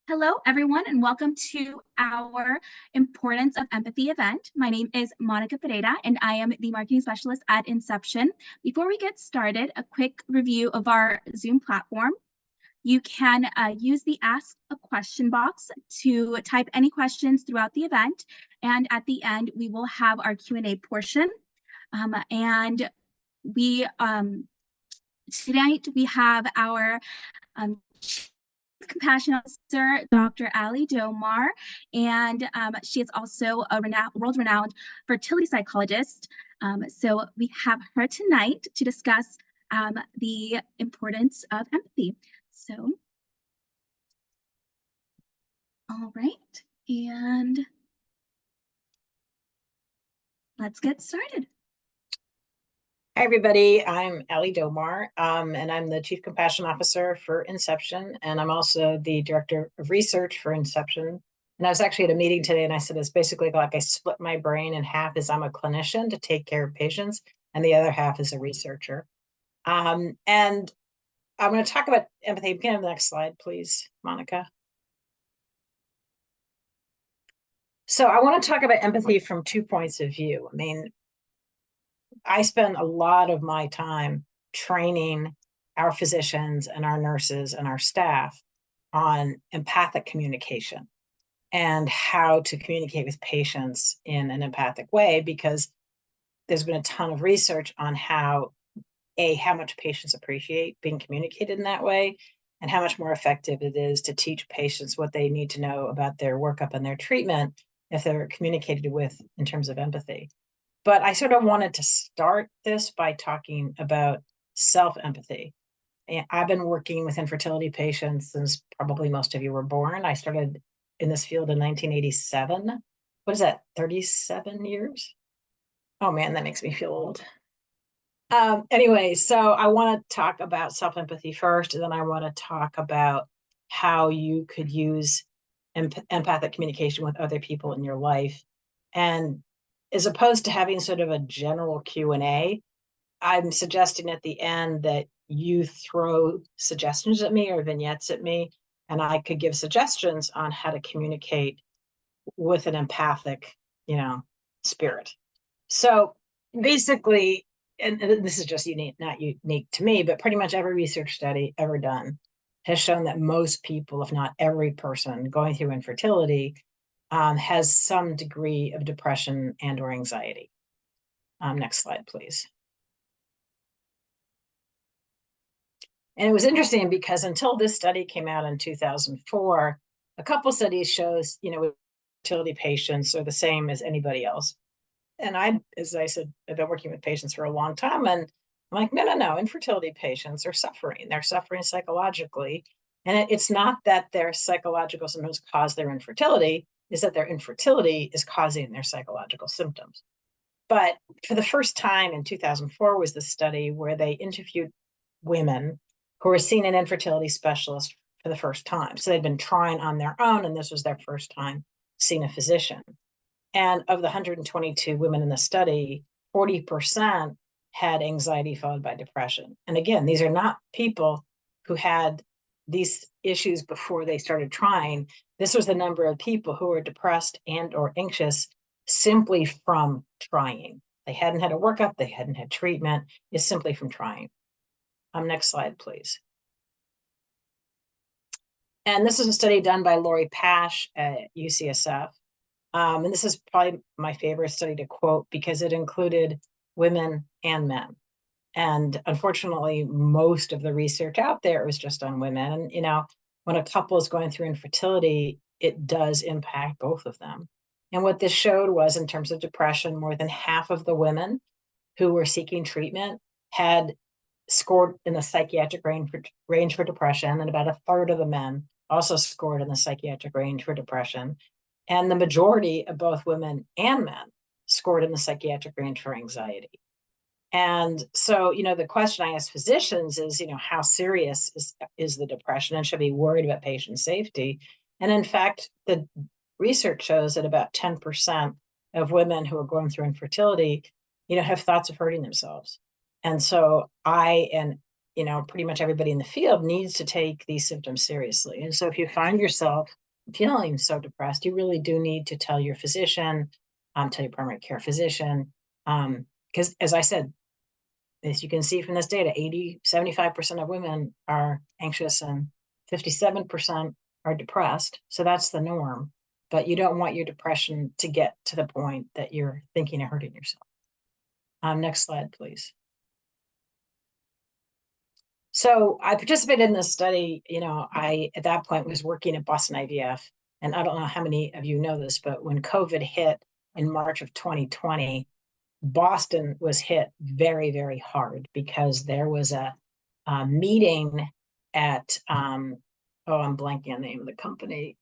Hello, everyone, and welcome to our Importance of Empathy event. My name is Monica Pereira, and I am the marketing specialist at Inception. Before we get started, a quick review of our Zoom platform. You can use the Ask a Question box to type any questions throughout the event, and at the end, we will have our Q&A portion. And we tonight we have our Chief Compassion Officer, Dr. Ali Domar, and she is also a world-renowned fertility psychologist. So we have her tonight to discuss the importance of empathy. So, all right, and let's get started. Hi, everybody. I'm Ali Domar, and I'm the Chief Compassion Officer for Inception, and I'm also the Director of Research for Inception. And I was actually at a meeting today, and I said it's basically like I split my brain in half as I'm a clinician to take care of patients, and the other half is a researcher. And I'm going to talk about empathy. Can you have the next slide, please, Monica? So I want to talk about empathy from 2 points of view. I mean, I spend a lot of my time training our physicians and our nurses and our staff on empathic communication and how to communicate with patients in an empathic way, because there's been a ton of research on how much patients appreciate being communicated in that way, and how much more effective it is to teach patients what they need to know about their workup and their treatment if they're communicated with in terms of empathy. But I sort of wanted to start this by talking about self-empathy. I've been working with infertility patients since probably most of you were born. I started in this field in 1987. What is that, 37 years? Oh man, that makes me feel old. Anyway, so I want to talk about self-empathy first, and then I want to talk about how you could use empathic communication with other people in your life. And as opposed to having sort of a general Q&A, I'm suggesting at the end that you throw suggestions at me or vignettes at me, and I could give suggestions on how to communicate with an empathic, spirit. So basically, and this is just not unique to me, but pretty much every research study ever done has shown that most people, if not every person going through infertility, has some degree of depression and or anxiety. Next slide, please. And it was interesting because until this study came out in 2004, a couple studies shows, fertility patients are the same as anybody else. And as I said, I've been working with patients for a long time, and I'm like, no, infertility patients are suffering. They're suffering psychologically. And it's not that their psychological symptoms cause their infertility, is that their infertility is causing their psychological symptoms. But for the first time in 2004 was the study where they interviewed women who were seeing an infertility specialist for the first time. So they'd been trying on their own, and this was their first time seeing a physician. And of the 122 women in the study, 40% had anxiety followed by depression. And again, these are not people who had these issues before they started trying. This was the number of people who were depressed and or anxious simply from trying. They hadn't had a workup, they hadn't had treatment, it's simply from trying. Next slide, please. And this is a study done by Lori Pash at UCSF. And this is probably my favorite study to quote because it included women and men. And unfortunately, most of the research out there was just on women. And, when a couple is going through infertility, it does impact both of them. And what this showed was, in terms of depression, more than half of the women who were seeking treatment had scored in the psychiatric range for depression, and about a third of the men also scored in the psychiatric range for depression. And the majority of both women and men scored in the psychiatric range for anxiety. And so, the question I ask physicians is, how serious is the depression, and should be worried about patient safety? And in fact, the research shows that about 10% of women who are going through infertility, have thoughts of hurting themselves. And so I and pretty much everybody in the field needs to take these symptoms seriously. And so if you find yourself feeling so depressed, you really do need to tell your physician, tell your primary care physician, because as I said, as you can see from this data, 75% of women are anxious and 57% are depressed. So that's the norm. But you don't want your depression to get to the point that you're thinking of hurting yourself. Next slide, please. So I participated in this study. I, at that point, was working at Boston IVF. And I don't know how many of you know this, but when COVID hit in March of 2020, Boston was hit very, very hard because there was a meeting at, I'm blanking on the name of the company.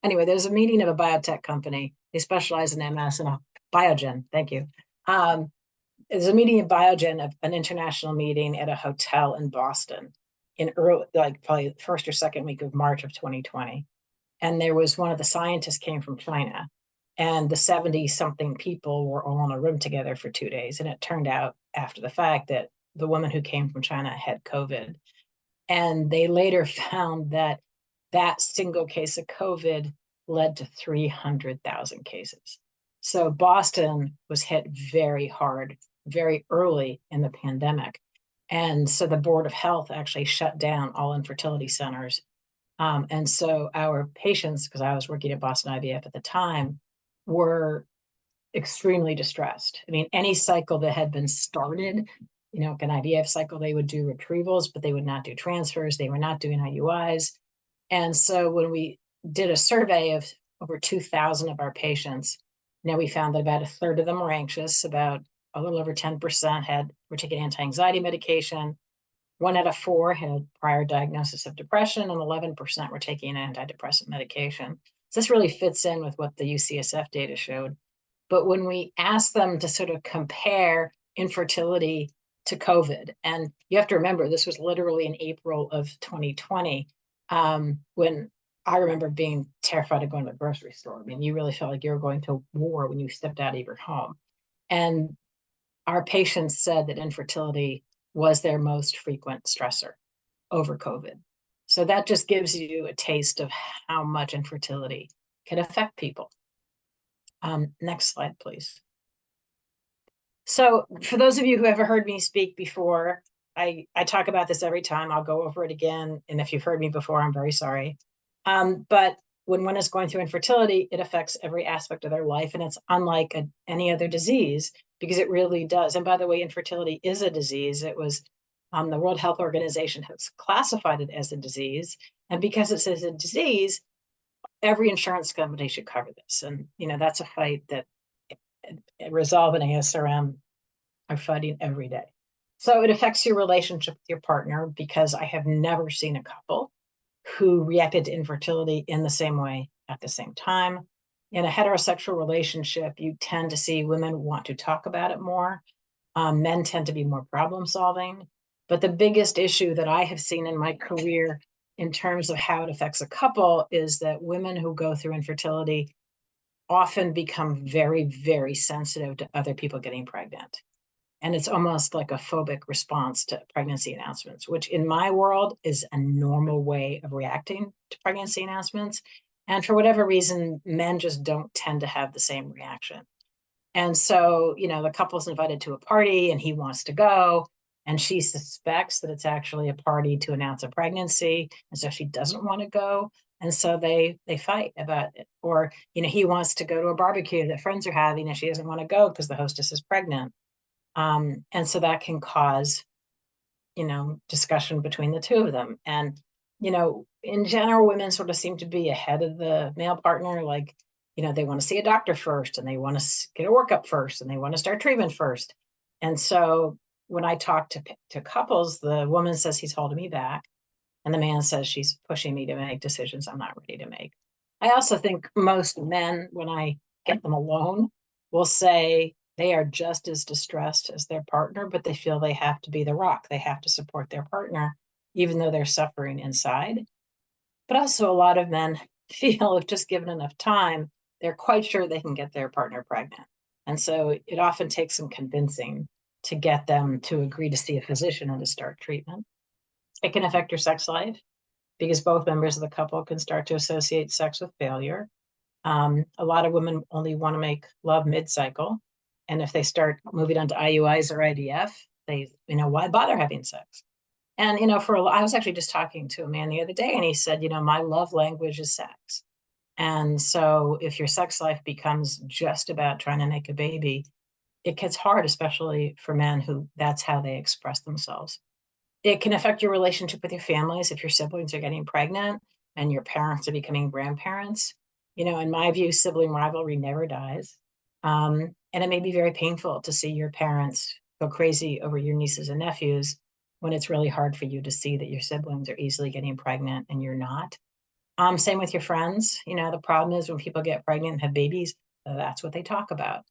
Anyway, there's a meeting of a biotech company. They specialize in MS and Biogen. Thank you. There's a meeting in Biogen, an international meeting at a hotel in Boston in early, probably the first or second week of March of 2020. And there was one of the scientists came from China, and the 70-something people were all in a room together for 2 days. And it turned out after the fact that the woman who came from China had COVID. And they later found that single case of COVID led to 300,000 cases. So Boston was hit very hard, very early in the pandemic. And so the Board of Health actually shut down all infertility centers. And so our patients, because I was working at Boston IVF at the time, were extremely distressed. I mean, any cycle that had been started, an IVF cycle, they would do retrievals, but they would not do transfers. They were not doing IUIs. And so when we did a survey of over 2,000 of our patients, we found that about a third of them were anxious, about a little over 10% were taking anti-anxiety medication. 1 out of 4 had prior diagnosis of depression, and 11% were taking antidepressant medication. So this really fits in with what the UCSF data showed. But when we asked them to sort of compare infertility to COVID, and you have to remember, this was literally in April of 2020, when I remember being terrified of going to the grocery store. I mean, you really felt like you were going to war when you stepped out of your home. And our patients said that infertility was their most frequent stressor over COVID. So that just gives you a taste of how much infertility can affect people. Next slide, please. So for those of you who have heard me speak before, I talk about this every time. I'll go over it again. And if you've heard me before, I'm very sorry. But when one is going through infertility, it affects every aspect of their life. And it's unlike any other disease, because it really does. And by the way, infertility is a disease. It was the World Health Organization has classified it as a disease. And because it says a disease, every insurance company should cover this. And, that's a fight that Resolve and ASRM are fighting every day. So it affects your relationship with your partner, because I have never seen a couple who reacted to infertility in the same way at the same time. In a heterosexual relationship, you tend to see women want to talk about it more. Men tend to be more problem solving. But the biggest issue that I have seen in my career in terms of how it affects a couple is that women who go through infertility often become very, very sensitive to other people getting pregnant. And it's almost like a phobic response to pregnancy announcements, which in my world is a normal way of reacting to pregnancy announcements. And for whatever reason, men just don't tend to have the same reaction. And so, the couple's invited to a party and he wants to go, and she suspects that it's actually a party to announce a pregnancy. And so she doesn't want to go. And so they fight about it. Or, he wants to go to a barbecue that friends are having and she doesn't want to go because the hostess is pregnant. And so that can cause, discussion between the two of them. And, in general, women sort of seem to be ahead of the male partner. Like, they want to see a doctor first, and they want to get a workup first, and they want to start treatment first. And so when I talk to couples, the woman says he's holding me back, and the man says she's pushing me to make decisions I'm not ready to make. I also think most men, when I get them alone, will say they are just as distressed as their partner, but they feel they have to be the rock. They have to support their partner, even though they're suffering inside. But also a lot of men feel if just given enough time, they're quite sure they can get their partner pregnant. And so it often takes some convincing to get them to agree to see a physician and to start treatment. It can affect your sex life because both members of the couple can start to associate sex with failure. A lot of women only want to make love mid-cycle. And if they start moving on to IUIs or IVF, they, why bother having sex? And, I was actually just talking to a man the other day and he said, my love language is sex. And so if your sex life becomes just about trying to make a baby, it gets hard, especially for men who that's how they express themselves. It can affect your relationship with your families if your siblings are getting pregnant and your parents are becoming grandparents. In my view, sibling rivalry never dies. And it may be very painful to see your parents go crazy over your nieces and nephews when it's really hard for you to see that your siblings are easily getting pregnant and you're not. Same with your friends. The problem is when people get pregnant and have babies, that's what they talk about.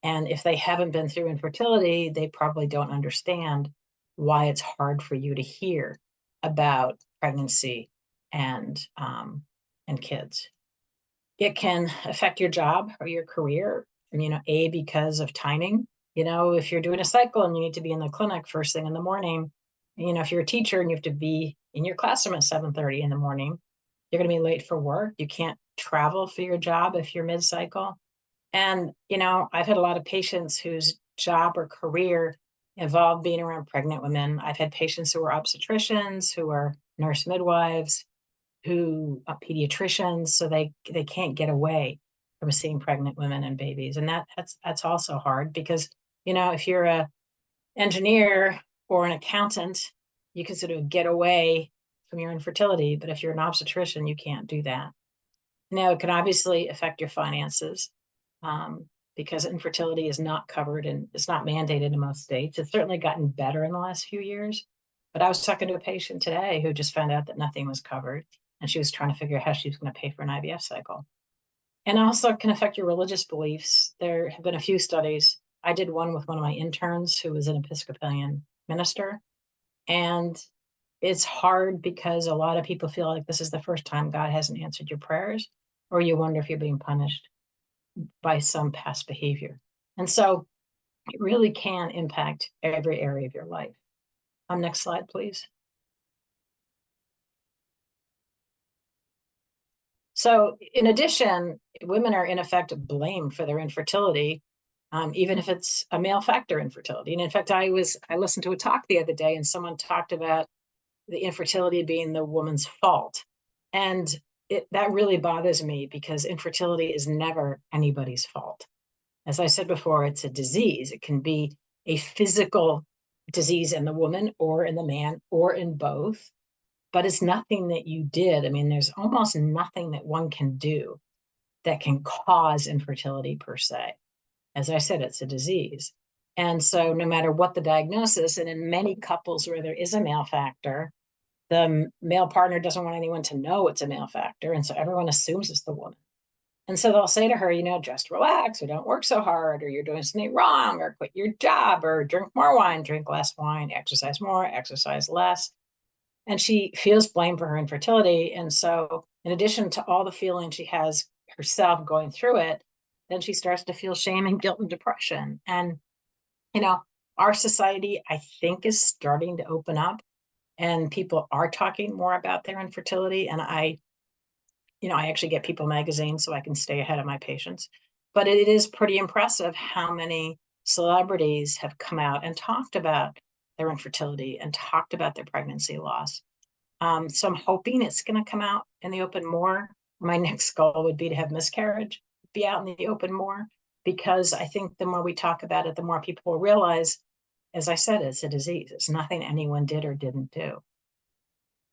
And if they haven't been through infertility, they probably don't understand why it's hard for you to hear about pregnancy and kids. It can affect your job or your career. Because of timing. If you're doing a cycle and you need to be in the clinic first thing in the morning, if you're a teacher and you have to be in your classroom at 7:30 in the morning, you're going to be late for work. You can't travel for your job if you're mid-cycle. And, I've had a lot of patients whose job or career involved being around pregnant women. I've had patients who were obstetricians, who are nurse midwives, who are pediatricians, so they can't get away from seeing pregnant women and babies. And that's also hard because, if you're a engineer or an accountant, you can sort of get away from your infertility. But if you're an obstetrician, you can't do that. It can obviously affect your finances. Because infertility is not covered and it's not mandated in most states. It's certainly gotten better in the last few years. But I was talking to a patient today who just found out that nothing was covered, and she was trying to figure out how she was going to pay for an IVF cycle. And also can affect your religious beliefs. There have been a few studies. I did one with one of my interns who was an Episcopalian minister. And it's hard because a lot of people feel like this is the first time God hasn't answered your prayers, or you wonder if you're being punished by some past behavior. And so it really can impact every area of your life. Next slide, please. So in addition, women are in effect blamed for their infertility, even if it's a male factor infertility. And in fact, I listened to a talk the other day and someone talked about the infertility being the woman's fault. And that really bothers me because infertility is never anybody's fault. As I said before, it's a disease. It can be a physical disease in the woman or in the man or in both, but it's nothing that you did. I mean, there's almost nothing that one can do that can cause infertility per se. As I said, it's a disease. And so no matter what the diagnosis, and in many couples where there is a male factor, the male partner doesn't want anyone to know it's a male factor. And so everyone assumes it's the woman. And so they'll say to her, just relax, or don't work so hard, or you're doing something wrong, or quit your job, or drink more wine, drink less wine, exercise more, exercise less. And she feels blame for her infertility. And so in addition to all the feeling she has herself going through it, then she starts to feel shame and guilt and depression. And, our society, I think, is starting to open up and people are talking more about their infertility. And I actually get People magazine so I can stay ahead of my patients. But it is pretty impressive how many celebrities have come out and talked about their infertility and talked about their pregnancy loss. So I'm hoping it's going to come out in the open more. My next goal would be to have miscarriage be out in the open more, because I think the more we talk about it, the more people will realize, as I said, it's a disease. It's nothing anyone did or didn't do.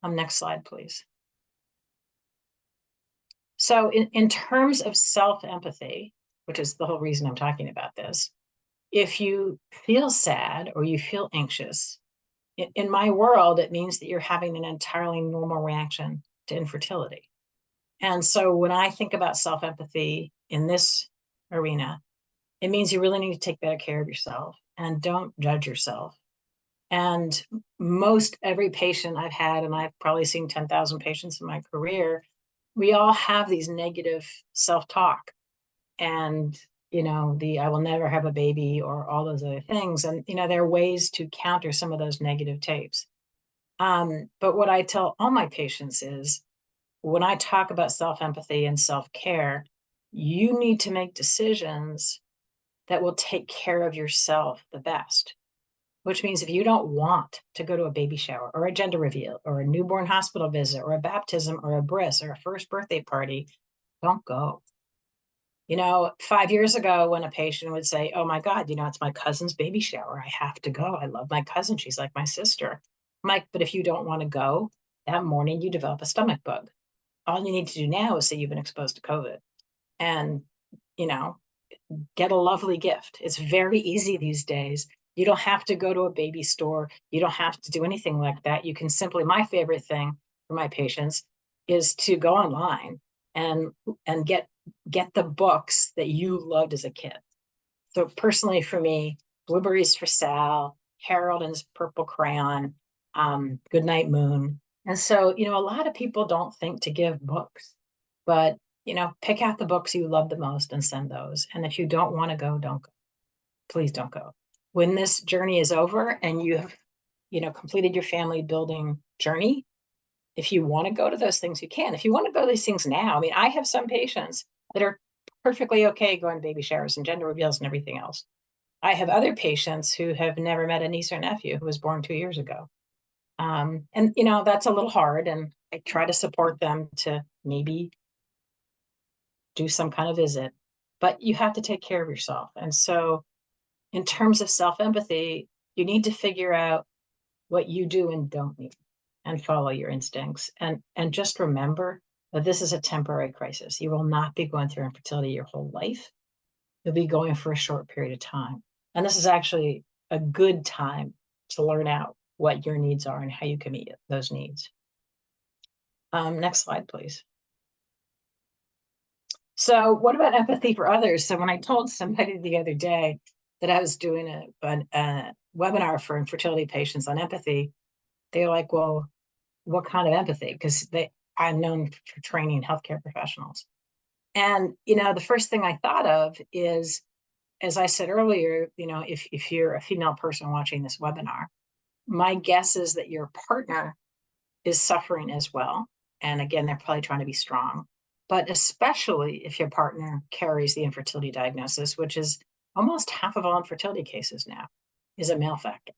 Next slide, please. So in terms of self-empathy, which is the whole reason I'm talking about this, if you feel sad or you feel anxious, in my world, it means that you're having an entirely normal reaction to infertility. And so when I think about self-empathy in this arena, it means you really need to take better care of yourself and don't judge yourself. And most every patient I've had, and I've probably seen 10,000 patients in my career, we all have these negative self-talk. And you know, the I will never have a baby or all those other things. And, you know, there are ways to counter some of those negative tapes. But what I tell all my patients is when I talk about self-empathy and self-care, you need to make decisions that will take care of yourself the best. Which means if you don't want to go to a baby shower or a gender reveal or a newborn hospital visit or a baptism or a bris or a first birthday party, don't go. You know, 5 years ago, when a patient would say, "Oh my God, you know, it's my cousin's baby shower. I have to go. I love my cousin. She's like my sister." I'm like, but if you don't want to go, that morning you develop a stomach bug. All you need to do now is say you've been exposed to COVID and, you know, get a lovely gift. It's very easy these days. You don't have to go to a baby store. You don't have to do anything like that. You can simply, my favorite thing for my patients is to go online and get the books that you loved as a kid. So personally for me, Blueberries for Sal, Harold and his Purple Crayon, Goodnight Moon. And so, you know, a lot of people don't think to give books, but, you know, pick out the books you love the most and send those. And if you don't want to go, don't go. Please don't go. When this journey is over and you have, you know, completed your family building journey, if you want to go to those things, you can. If you want to go to these things now, I mean, I have some patients that are perfectly okay going to baby showers and gender reveals and everything else. I have other patients who have never met a niece or nephew who was born 2 years ago. And, you know, that's a little hard. And I try to support them to maybe do some kind of visit, but you have to take care of yourself. And so, in terms of self empathy, you need to figure out what you do and don't need and follow your instincts. And just remember that this is a temporary crisis. You will not be going through infertility your whole life. You'll be going for a short period of time. And this is actually a good time to learn out what your needs are and how you can meet those needs. Next slide, please. So what about empathy for others? So when I told somebody the other day that I was doing a webinar for infertility patients on empathy, they're like, well, what kind of empathy? Because I'm known for training healthcare professionals. And, you know, the first thing I thought of is, as I said earlier, you know, if you're a female person watching this webinar, my guess is that your partner is suffering as well. And again, they're probably trying to be strong, but especially if your partner carries the infertility diagnosis, which is almost half of all infertility cases now, is a male factor.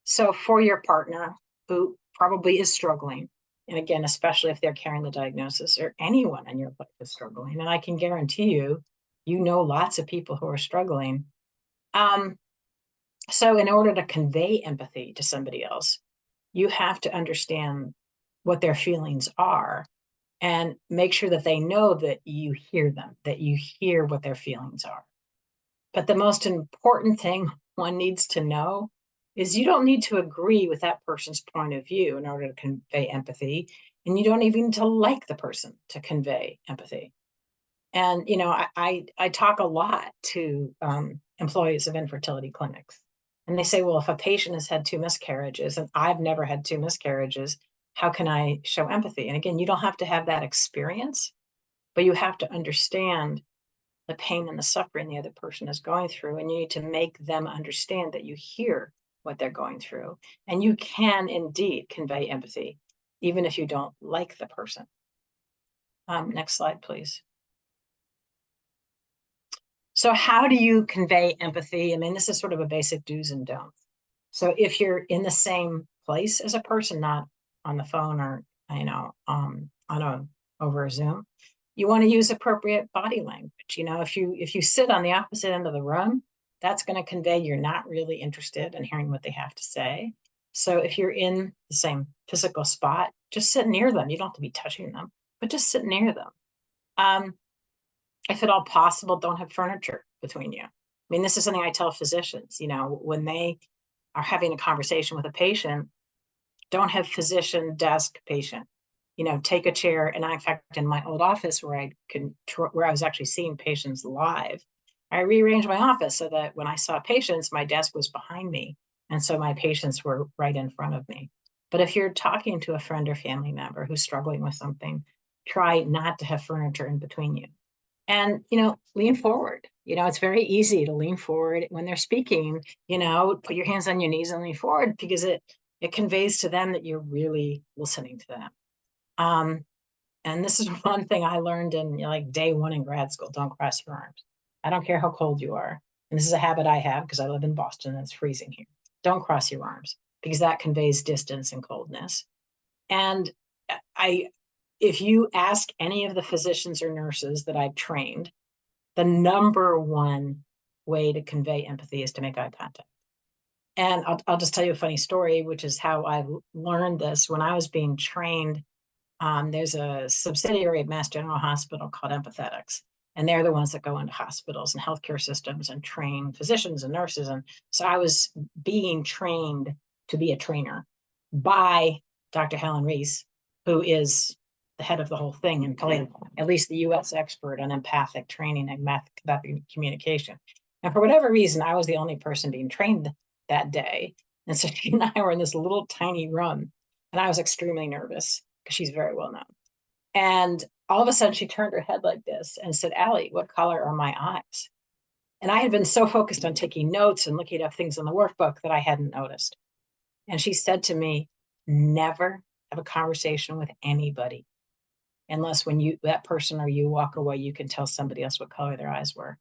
So for your partner who probably is struggling, and again, especially if they're carrying the diagnosis or anyone in your life is struggling, and I can guarantee you, you know lots of people who are struggling. So in order to convey empathy to somebody else, you have to understand what their feelings are and make sure that they know that you hear them, that you hear what their feelings are. But the most important thing one needs to know is you don't need to agree with that person's point of view in order to convey empathy. And you don't even need to like the person to convey empathy. And, you know, I talk a lot to employees of infertility clinics. And they say, well, if a patient has had 2 miscarriages and I've never had 2 miscarriages, how can I show empathy? And again, you don't have to have that experience, but you have to understand the pain and the suffering the other person is going through. And you need to make them understand that you hear what they're going through. And you can indeed convey empathy, even if you don't like the person. Next slide, please. So how do you convey empathy? I mean, this is sort of a basic do's and don'ts. So if you're in the same place as a person, not on the phone or, you know, over a Zoom, you want to use appropriate body language. You know, if you sit on the opposite end of the room, that's going to convey you're not really interested in hearing what they have to say. So if you're in the same physical spot, just sit near them. You don't have to be touching them, but just sit near them. If at all possible, don't have furniture between you. I mean, this is something I tell physicians, you know, when they are having a conversation with a patient, don't have physician desk patient, you know, take a chair. And in fact, in my old office where I was actually seeing patients live, I rearranged my office so that when I saw patients, my desk was behind me. And so my patients were right in front of me. But if you're talking to a friend or family member who's struggling with something, try not to have furniture in between you. And, lean forward. It's very easy to lean forward when they're speaking, put your hands on your knees and lean forward because it conveys to them that you're really listening to them. And this is one thing I learned in like day one in grad school: don't cross your arms. I don't care how cold you are. And this is a habit I have because I live in Boston and it's freezing here. Don't cross your arms because that conveys distance and coldness. And if you ask any of the physicians or nurses that I've trained, the number one way to convey empathy is to make eye contact. And I'll just tell you a funny story, which is how I learned this. When I was being trained, there's a subsidiary of Mass General Hospital called Empathetics, and they're the ones that go into hospitals and healthcare systems and train physicians and nurses. And so I was being trained to be a trainer by Dr. Helen Reese, who is the head of the whole thing and probably at least the US expert on empathic training and empathic communication. And for whatever reason, I was the only person being trained that day. And so she and I were in this little tiny room, and I was extremely nervous because she's very well known. And all of a sudden she turned her head like this and said, "Allie, what color are my eyes?" And I had been so focused on taking notes and looking up things in the workbook that I hadn't noticed. And she said to me, "Never have a conversation with anybody unless when that person or you walk away, you can tell somebody else what color their eyes were."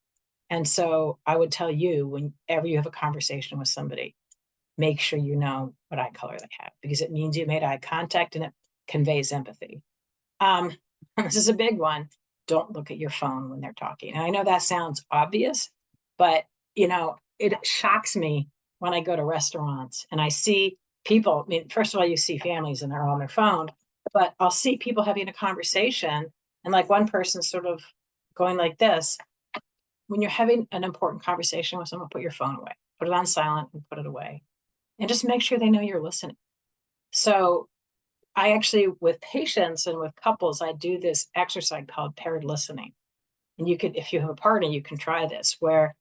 And so I would tell you, whenever you have a conversation with somebody, make sure you know what eye color they have, because it means you made eye contact and it conveys empathy. This is a big one. Don't look at your phone when they're talking. And I know that sounds obvious, but it shocks me when I go to restaurants and I see people. I mean, first of all, you see families and they're on their phone, but I'll see people having a conversation and like one person sort of going like this. When you're having an important conversation with someone, put your phone away, put it on silent and put it away. And just make sure they know you're listening. So I actually, with patients and with couples, I do this exercise called paired listening. And you could, if you have a partner, you can try this where,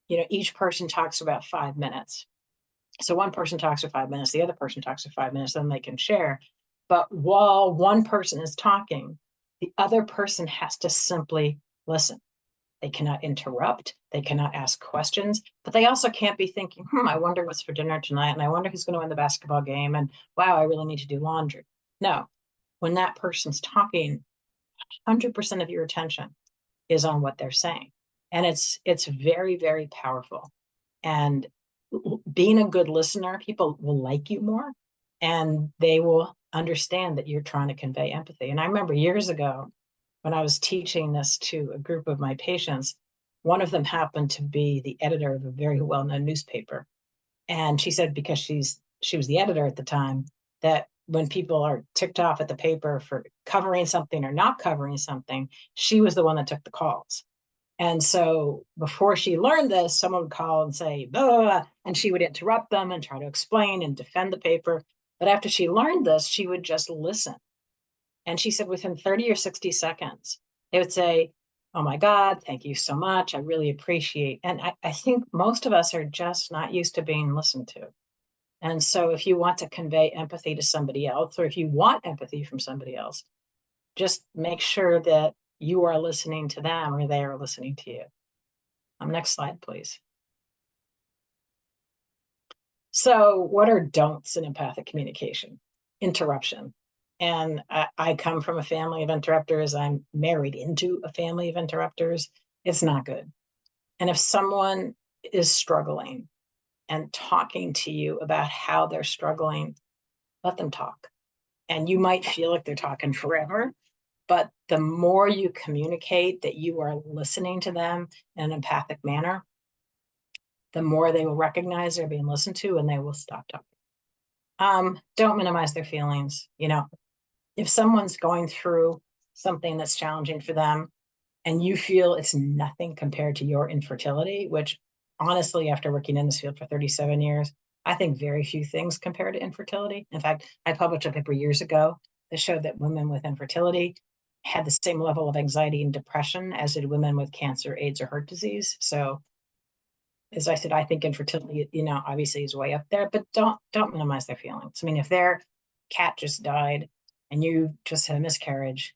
each person talks about 5 minutes. So one person talks for 5 minutes, the other person talks for 5 minutes, then they can share. But while one person is talking, the other person has to simply listen. They cannot interrupt. They cannot ask questions, but they also can't be thinking, I wonder what's for dinner tonight. And I wonder who's going to win the basketball game. And wow, I really need to do laundry. No, when that person's talking, 100% of your attention is on what they're saying. And it's very, very powerful. And being a good listener, people will like you more and they will understand that you're trying to convey empathy. And I remember years ago, when I was teaching this to a group of my patients, one of them happened to be the editor of a very well-known newspaper. And she said, because she was the editor at the time, that when people are ticked off at the paper for covering something or not covering something, she was the one that took the calls. And so before she learned this, someone would call and say, blah, blah, blah, and she would interrupt them and try to explain and defend the paper. But after she learned this, she would just listen. And she said within 30 or 60 seconds, they would say, "Oh my God, thank you so much. I really appreciate." And I think most of us are just not used to being listened to. And so if you want to convey empathy to somebody else, or if you want empathy from somebody else, just make sure that you are listening to them or they are listening to you. Next slide, please. So what are don'ts in empathic communication? Interruption. And I come from a family of interrupters. I'm married into a family of interrupters. It's not good. And if someone is struggling and talking to you about how they're struggling, let them talk. And you might feel like they're talking forever, but the more you communicate that you are listening to them in an empathic manner, the more they will recognize they're being listened to and they will stop talking. Don't minimize their feelings. If someone's going through something that's challenging for them and you feel it's nothing compared to your infertility, which honestly, after working in this field for 37 years, I think very few things compare to infertility. In fact, I published a paper years ago that showed that women with infertility had the same level of anxiety and depression as did women with cancer, AIDS, or heart disease. So as I said, I think infertility, obviously is way up there, but don't minimize their feelings. I mean, if their cat just died and you just had a miscarriage,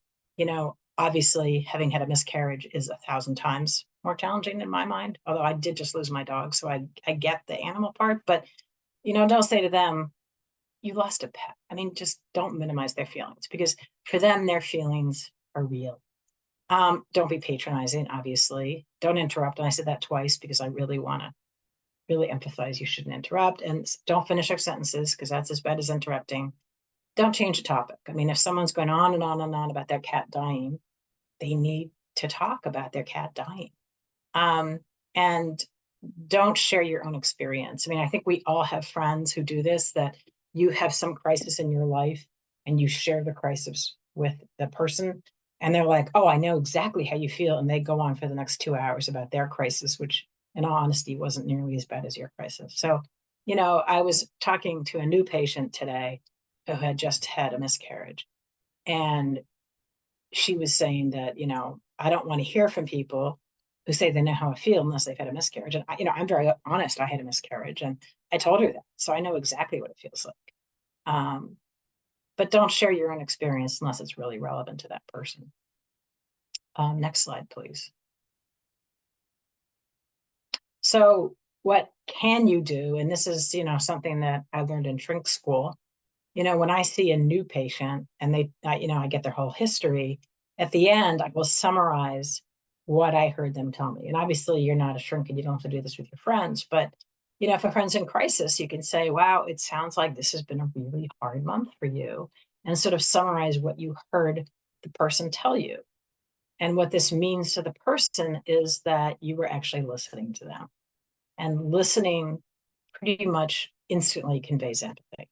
Obviously, having had a miscarriage is 1,000 times more challenging in my mind, although I did just lose my dog, so I get the animal part. But, don't say to them, you lost a pet. I mean, just don't minimize their feelings, because for them, their feelings are real. Don't be patronizing, obviously. Don't interrupt. And I said that twice because I really want to really emphasize you shouldn't interrupt. And don't finish our sentences, because that's as bad as interrupting. Don't change the topic. I mean, if someone's going on and on and on about their cat dying, they need to talk about their cat dying. And don't share your own experience. I mean, I think we all have friends who do this, that you have some crisis in your life and you share the crisis with the person, and they're like, oh, I know exactly how you feel. And they go on for the next 2 hours about their crisis, which in all honesty wasn't nearly as bad as your crisis. So, I was talking to a new patient today who had just had a miscarriage. And she was saying that, I don't want to hear from people who say they know how I feel unless they've had a miscarriage. And I'm very honest. I had a miscarriage, and I told her that, so I know exactly what it feels like. But don't share your own experience unless it's really relevant to that person. Next slide, please. So what can you do? And this is, something that I learned in shrink school. When I see a new patient and I get their whole history, at the end, I will summarize what I heard them tell me. And obviously you're not a shrink and you don't have to do this with your friends, but if a friend's in crisis, you can say, wow, it sounds like this has been a really hard month for you, and sort of summarize what you heard the person tell you. And what this means to the person is that you were actually listening to them, and listening pretty much instantly conveys empathy.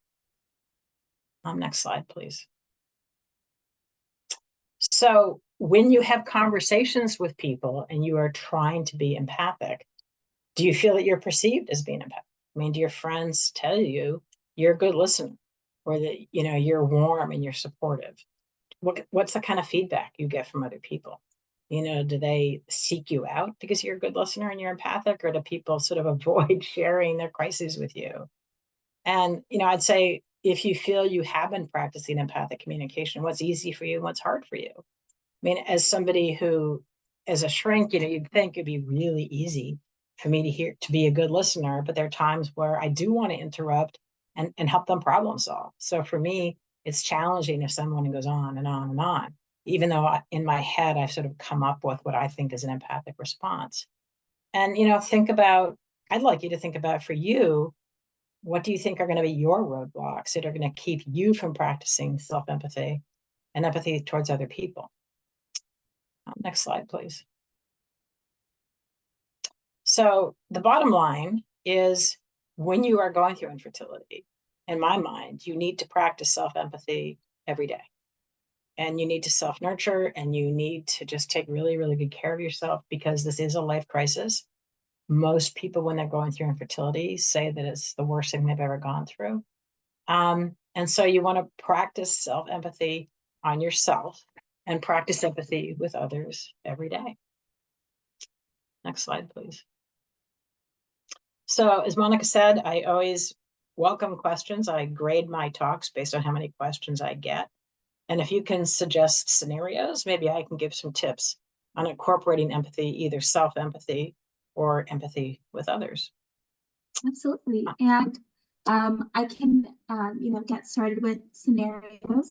Next slide, please. So when you have conversations with people and you are trying to be empathic, do you feel that you're perceived as being empathic? I mean, do your friends tell you you're a good listener, or that, you're warm and you're supportive? What's the kind of feedback you get from other people? Do they seek you out because you're a good listener and you're empathic, or do people sort of avoid sharing their crises with you? And, I'd say, if you feel you have been practicing empathic communication, what's easy for you and what's hard for you? I mean, as somebody who, as a shrink, you'd think it'd be really easy for me to be a good listener, but there are times where I do want to interrupt and help them problem solve. So for me, it's challenging if someone goes on and on and on, even though in my head, I've sort of come up with what I think is an empathic response. And, I'd like you to think about, for you, what do you think are going to be your roadblocks that are going to keep you from practicing self-empathy and empathy towards other people? Next slide, please. So the bottom line is, when you are going through infertility, in my mind, you need to practice self-empathy every day. And you need to self-nurture, and you need to just take really, really good care of yourself, because this is a life crisis. Most people, when they're going through infertility, say that it's the worst thing they've ever gone through. And so you want to practice self-empathy on yourself and practice empathy with others every day. Next slide, please. So as Monica said, I always welcome questions. I grade my talks based on how many questions I get. And if you can suggest scenarios, maybe I can give some tips on incorporating empathy, either self-empathy or empathy with others. Absolutely. And I can, get started with scenarios.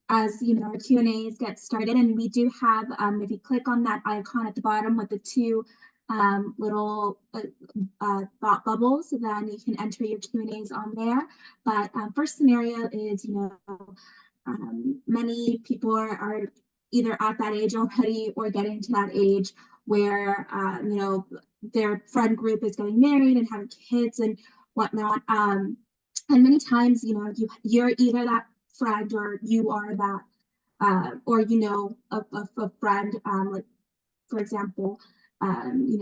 As our Q&As get started, and we do have, if you click on that icon at the bottom with the two little thought bubbles, then you can enter your Q&As on there. But first scenario is, many people are either at that age already or getting to that age where, their friend group is getting married and having kids and whatnot. And many times, you're either that friend, or you are that, or a friend, like, for example, you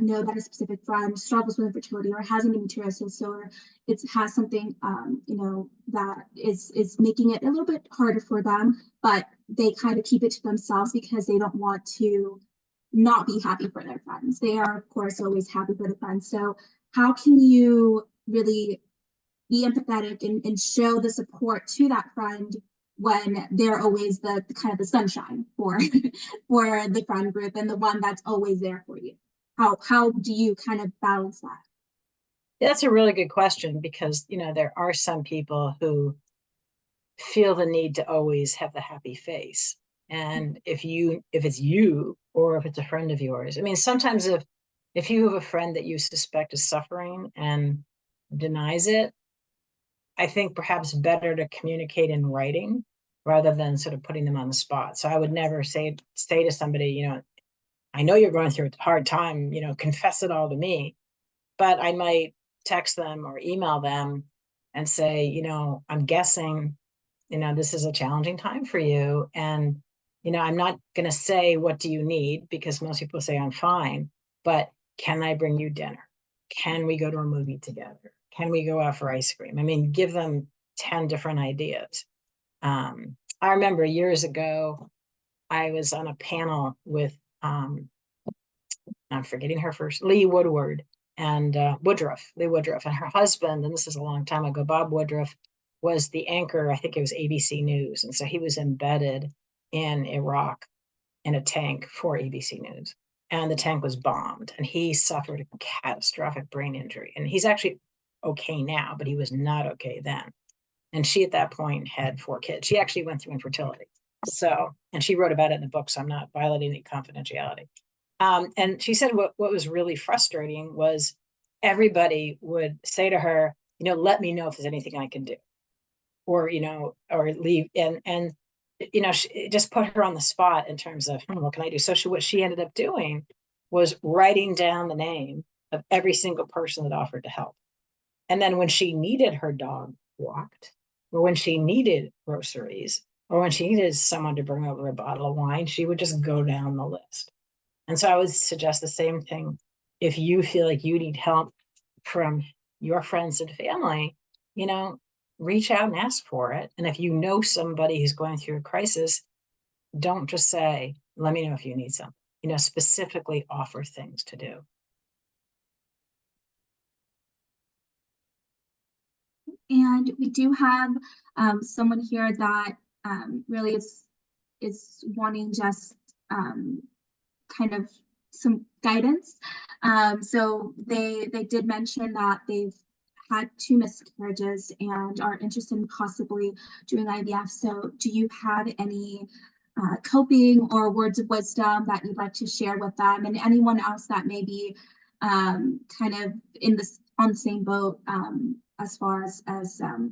know that a specific friend struggles with infertility or has endometriosis, or it has something, that is making it a little bit harder for them, but they kind of keep it to themselves because they don't want to not be happy for their friends. They are, of course, always happy for the friends. So how can you really be empathetic and show the support to that friend when they're always the kind of the sunshine for for the friend group and the one that's always there for you? How do you kind of balance that? That's a really good question because, there are some people who feel the need to always have the happy face. And if it's you or if it's a friend of yours, I mean, sometimes if you have a friend that you suspect is suffering and denies it, I think perhaps better to communicate in writing rather than sort of putting them on the spot. So I would never say to somebody, I know you're going through a hard time, confess it all to me. But I might text them or email them and say, I'm guessing, this is a challenging time for you. And, I'm not going to say, what do you need? Because most people say, I'm fine. But can I bring you dinner? Can we go to a movie together? Can we go out for ice cream? I mean, give them 10 different ideas. I remember years ago, I was on a panel with, I'm forgetting her first, Lee Woodward and Lee Woodruff, and her husband, and this is a long time ago, Bob Woodruff, was the anchor, I think it was ABC News. And so he was embedded in Iraq in a tank for ABC News. And the tank was bombed, and he suffered a catastrophic brain injury. And he's actually okay now, but he was not okay then. And she, at that point, had 4 kids. She actually went through infertility. So, and she wrote about it in the book, so I'm not violating any confidentiality. And she said what was really frustrating was everybody would say to her, let me know if there's anything I can do, or, or leave. And she just put her on the spot in terms of, what can I do? So what she ended up doing was writing down the name of every single person that offered to help. And then when she needed her dog walked, or when she needed groceries, or when she needed someone to bring over a bottle of wine, she would just go down the list. And so I would suggest the same thing. If you feel like you need help from your friends and family, reach out and ask for it. And if you know somebody who's going through a crisis, don't just say, let me know if you need something, specifically offer things to do. And we do have someone here that really is wanting just kind of some guidance. So they did mention that they've had 2 miscarriages and are interested in possibly doing IVF. So do you have any coping or words of wisdom that you'd like to share with them, and anyone else that may be kind of on the same boat as far as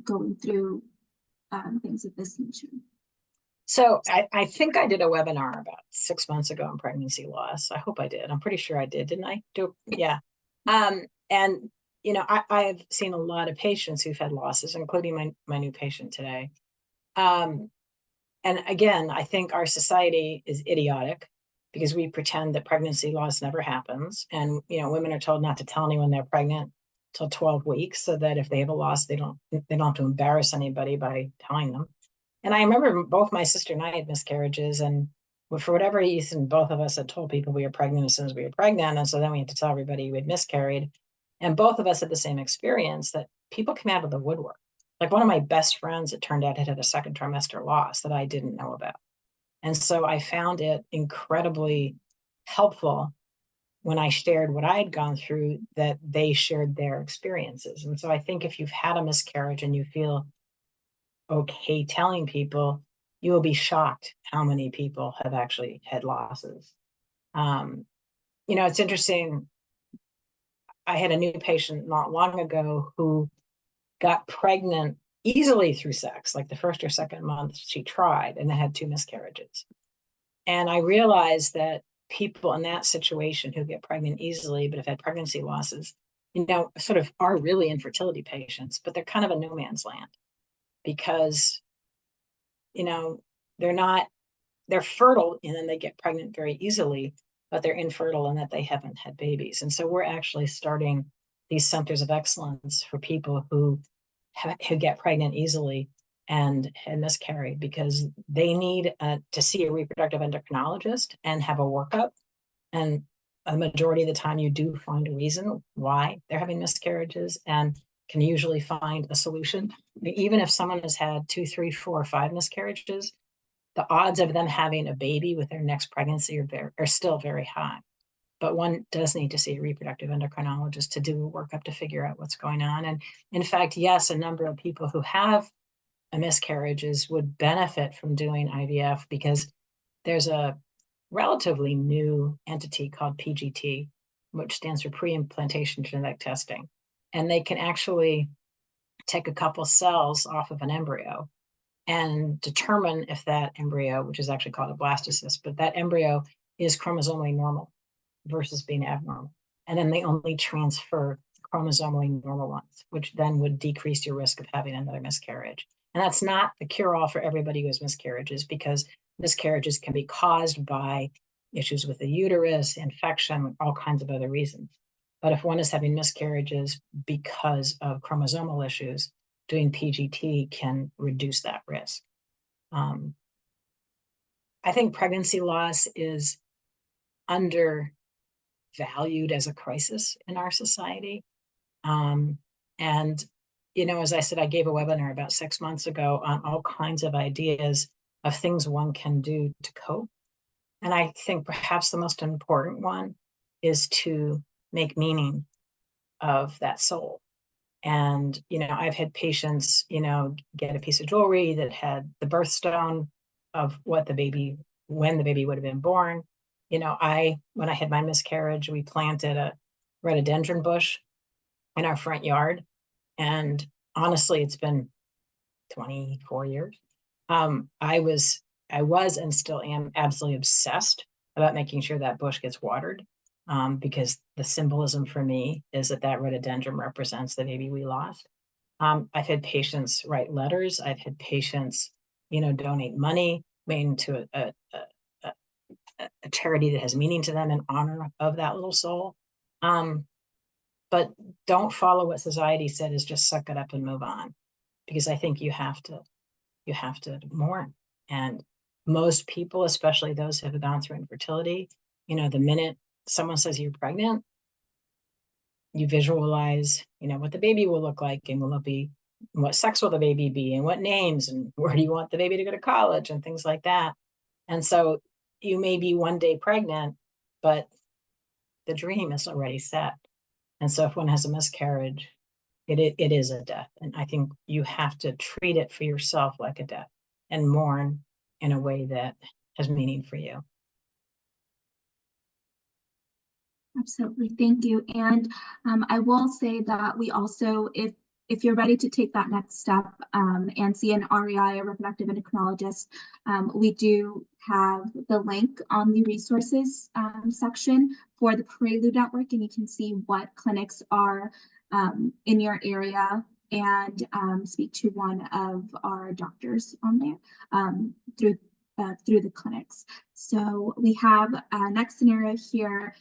going through things of this nature? So I think I did a webinar about 6 months ago on pregnancy loss. I hope I did. I'm pretty sure I did. Didn't I? Yeah. And I've seen a lot of patients who've had losses, including my new patient today. And again, I think our society is idiotic because we pretend that pregnancy loss never happens. And, women are told not to tell anyone they're pregnant till 12 weeks, so that if they have a loss, they don't have to embarrass anybody by telling them. And I remember both my sister and I had miscarriages, and for whatever reason, both of us had told people we were pregnant as soon as we were pregnant. And so then we had to tell everybody we had miscarried. And both of us had the same experience, that people came out of the woodwork. Like one of my best friends, it turned out, had a second trimester loss that I didn't know about. And so I found it incredibly helpful when I shared what I had gone through, that they shared their experiences. And so I think if you've had a miscarriage and you feel okay telling people, you will be shocked how many people have actually had losses. It's interesting. I had a new patient not long ago who got pregnant easily through sex, like the first or second month she tried, and then had 2 miscarriages. And I realized that people in that situation who get pregnant easily but have had pregnancy losses, sort of are really infertility patients, but they're kind of a no man's land because, they're fertile and then they get pregnant very easily, but they're infertile in that they haven't had babies. And so we're actually starting these centers of excellence for people who get pregnant easily and miscarried, because they need to see a reproductive endocrinologist and have a workup. And a majority of the time you do find a reason why they're having miscarriages. And can usually find a solution. Even if someone has had 2, 3, 4, or 5 miscarriages, the odds of them having a baby with their next pregnancy are still very high. But one does need to see a reproductive endocrinologist to do a workup to figure out what's going on. And in fact, yes, a number of people who have miscarriages would benefit from doing IVF because there's a relatively new entity called PGT, which stands for pre-implantation genetic testing. And they can actually take a couple cells off of an embryo and determine if that embryo, which is actually called a blastocyst, but that embryo is chromosomally normal versus being abnormal. And then they only transfer chromosomally normal ones, which then would decrease your risk of having another miscarriage. And that's not the cure-all for everybody who has miscarriages, because miscarriages can be caused by issues with the uterus, infection, all kinds of other reasons. But if one is having miscarriages because of chromosomal issues, doing PGT can reduce that risk. I think pregnancy loss is undervalued as a crisis in our society. And, you know, as I said, I gave a webinar about 6 months ago on all kinds of ideas of things one can do to cope. And I think perhaps the most important one is to make meaning of that soul. And, you know, I've had patients, you know, get a piece of jewelry that had the birthstone of what the baby, when the baby would have been born. You know, when I had my miscarriage, we planted a rhododendron bush in our front yard. And honestly, it's been 24 years. I was and still am absolutely obsessed about making sure that bush gets watered. Because the symbolism for me is that rhododendron represents the baby we lost. I've had patients write letters. I've had patients, you know, donate money to a charity that has meaning to them in honor of that little soul. But don't follow what society said is just suck it up and move on, because I think you have to mourn. And most people, especially those who have gone through infertility, you know, the minute someone says you're pregnant, you visualize, you know, what the baby will look like, and will it be, what sex will the baby be, and what names, and where do you want the baby to go to college, and things like that. And so you may be one day pregnant, but the dream is already set. And so if one has a miscarriage, it is a death. And I think you have to treat it for yourself like a death and mourn in a way that has meaning for you. Absolutely, thank you. And I will say that we also, if you're ready to take that next step and see an REI, a reproductive endocrinologist, we do have the link on the resources section for the Prelude Network, and you can see what clinics are in your area and speak to one of our doctors on there through the clinics. So we have a next scenario here.